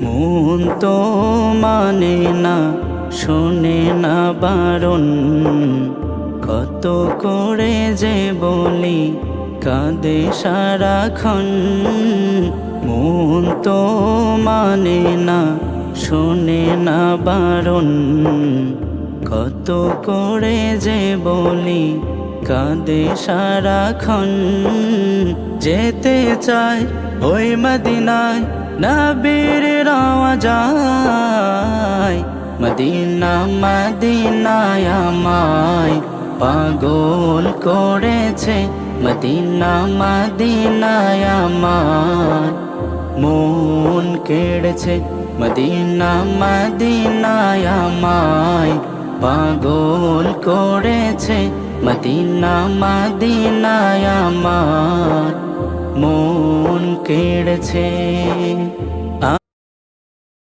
মন তো মানে না, শোনে না বারণ, কত করে যে বলি কাঁদে সারাক্ষণ। মন তো মানে না, শোনে না বারণ, কত করে যে বলি কাঁদে সারাক্ষণ। যেতে চায় ওই মদিনায়, নবীর রওয়া যায়। মদিনা মদিনায় আমায় পাগল করেছে, মদিনা মদিনায় আমার মন কেড়েছে। মদিনা মদিনায় আমায় পাগল করেছে, মদিনা মদিনায় আমার মন কেড়েছে।